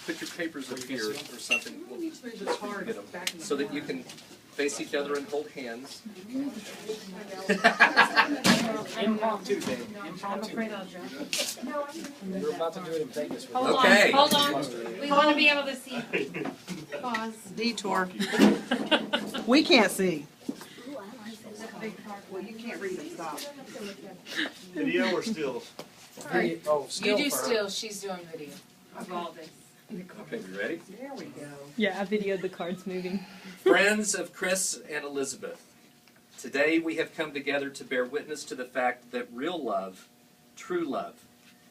put your papers up here or something. We need to move the card Get 'em. back in the So that you front. can face each other and hold hands. Impromptu, babe. I'm Impromptu. afraid I'll jump. We're about to do it in Vegas. with Hold Okay. on, hold on. We want to be able to see. Pause. Detour. We can't see. Well, you can't read it, stop. Video or still? Video- Oh, You still do for her. still, she's doing video of all this. Okay, you ready? There we go. Yeah, I videoed the cards moving. Friends of Chris and Elizabeth, today we have come together to bear witness to the fact that real love, true love,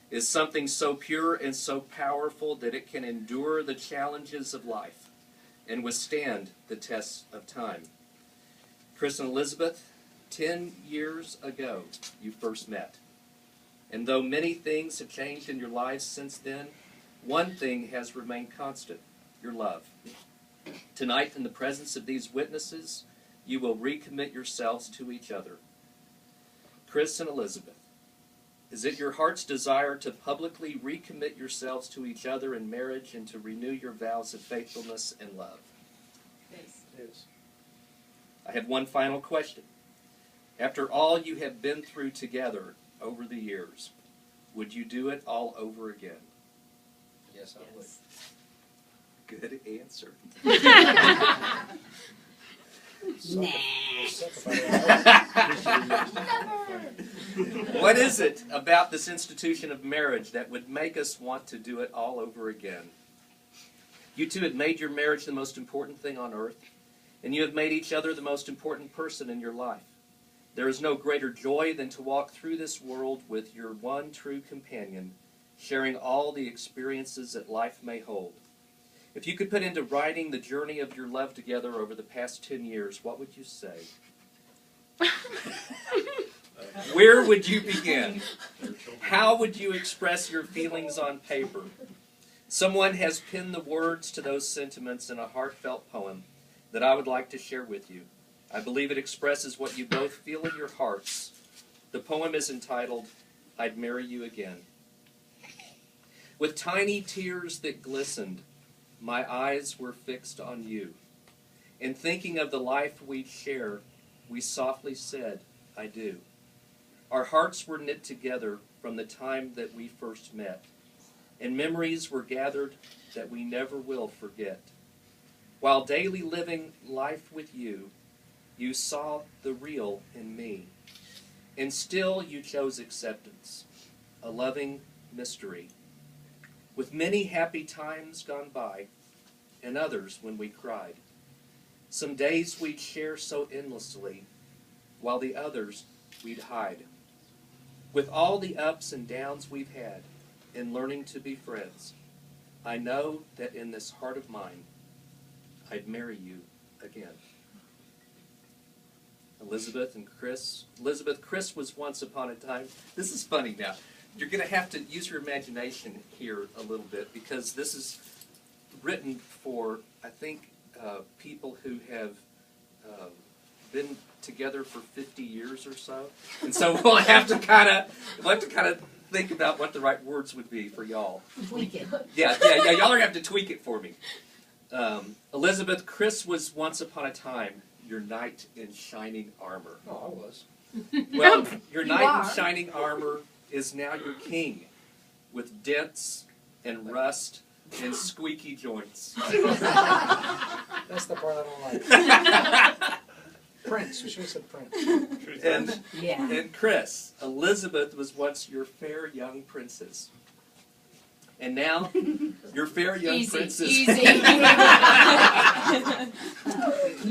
is something so pure and so powerful that it can endure the challenges of life and withstand the tests of time. Chris and Elizabeth, 10 years ago you first met. And though many things have changed in your lives since then, one thing has remained constant, your love. Tonight, in the presence of these witnesses, you will recommit yourselves to each other. Chris and Elizabeth, is it your heart's desire to publicly recommit yourselves to each other in marriage and to renew your vows of faithfulness and love? It is. I have one final question. After all you have been through together over the years, would you do it all over again? Yes, I would. Good answer. What is it about this institution of marriage that would make us want to do it all over again? You two have made your marriage the most important thing on earth, and you have made each other the most important person in your life. There is no greater joy than to walk through this world with your one true companion, sharing all the experiences that life may hold. If you could put into writing the journey of your love together over the past 10 years, what would you say? Where would you begin? How would you express your feelings on paper? Someone has penned the words to those sentiments in a heartfelt poem that I would like to share with you. I believe it expresses what you both feel in your hearts. The poem is entitled, I'd Marry You Again. With tiny tears that glistened, my eyes were fixed on you. In thinking of the life we'd share, we softly said, I do. Our hearts were knit together from the time that we first met, and memories were gathered that we never will forget. While daily living life with you, you saw the real in me, and still you chose acceptance, a loving mystery. With many happy times gone by, and others when we cried. Some days we'd share so endlessly, while the others we'd hide. With all the ups and downs we've had in learning to be friends, I know that in this heart of mine, I'd marry you again. Elizabeth and Chris. Elizabeth, Chris was once upon a time. This is funny now. You're going to have to use your imagination here a little bit because this is written for, I think, people who have been together for 50 years or so. And so we'll have to kind of think about what the right words would be for y'all. Tweak it. Yeah, y'all are going to have to tweak it for me. Elizabeth, Chris was once upon a time your knight in shining armor. Oh, I was. Well, your You knight are. in shining armor is now your king, with dents and rust and squeaky joints. That's the part I don't like. Prince. We should have said Prince. And, Yeah. and Chris, Elizabeth was once your fair young princess. And now, your fair young Easy, princess. easy.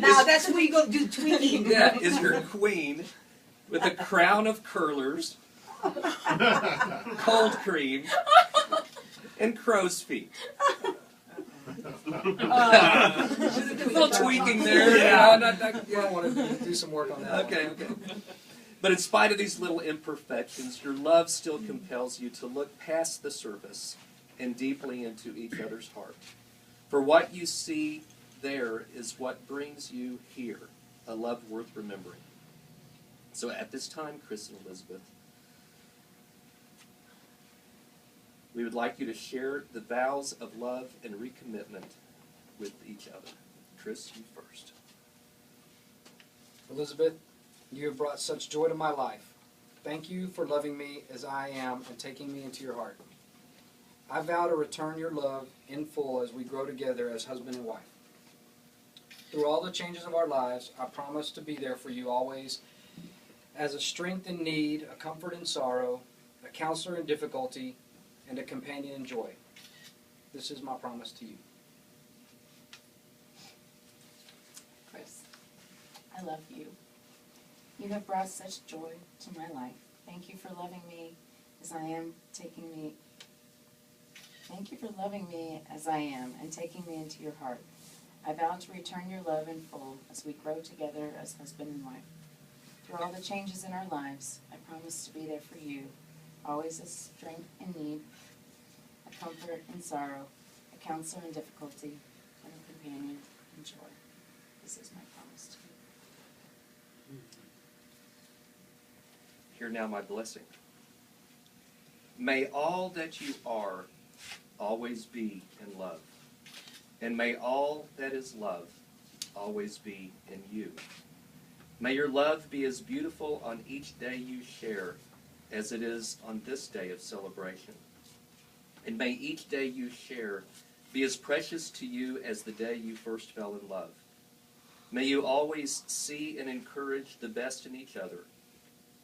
Now that's where you go do tweaking. Yeah, is your queen with a crown of curlers, cold cream, and crow's feet. A little tweaking there. I wanted to do some work on that. Okay. But in spite of these little imperfections, your love still compels you to look past the surface and deeply into each other's heart. For what you see there is what brings you here, a love worth remembering. So at this time, Chris and Elizabeth, we would like you to share the vows of love and recommitment with each other. Chris, you first. Elizabeth, you have brought such joy to my life. Thank you for loving me as I am and taking me into your heart. I vow to return your love in full as we grow together as husband and wife. Through all the changes of our lives, I promise to be there for you always as a strength in need, a comfort in sorrow, a counselor in difficulty, and a companion in joy. This is my promise to you. Chris, I love you. You have brought such joy to my life. Thank you for loving me as I am, Thank you for loving me as I am and taking me into your heart. I vow to return your love in full as we grow together as husband and wife. Through all the changes in our lives, I promise to be there for you, always a strength in need, a comfort in sorrow, a counselor in difficulty, and a companion in joy. This is my promise to you. Hear now my blessing. May all that you are always be in love, and may all that is love always be in you. May your love be as beautiful on each day you share as it is on this day of celebration. And may each day you share be as precious to you as the day you first fell in love. May you always see and encourage the best in each other.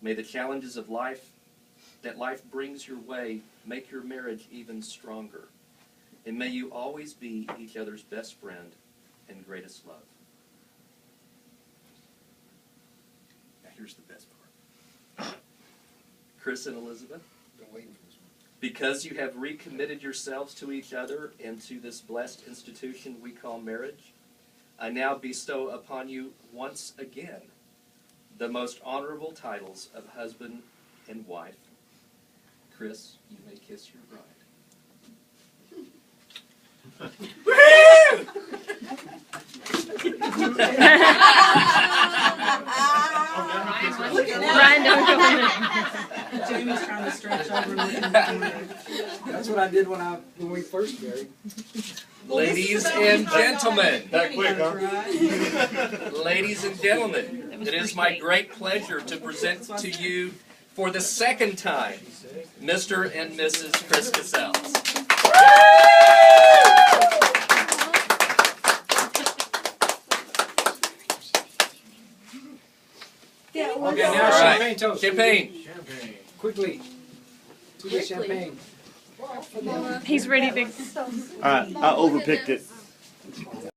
May the challenges of life that life brings your way make your marriage even stronger. And may you always be each other's best friend and greatest love. Now here's the best part. Chris and Elizabeth, Been waiting for this one. because you have recommitted yourselves to each other and to this blessed institution we call marriage, I now bestow upon you once again the most honorable titles of husband and wife. Chris, you may kiss your bride. Look at Ryan, don't go in there. Jamie's trying to stretch over looking at me. That's what I did when we first married. Ladies and gentlemen, That quick, huh? ladies and gentlemen, it is my great pleasure to present to you for the second time, Mr. and Mrs. Chris Cassells. Okay, now All right. champagne toast. Champagne. Quickly. To the champagne. He's ready to. Alright, I overpicked it.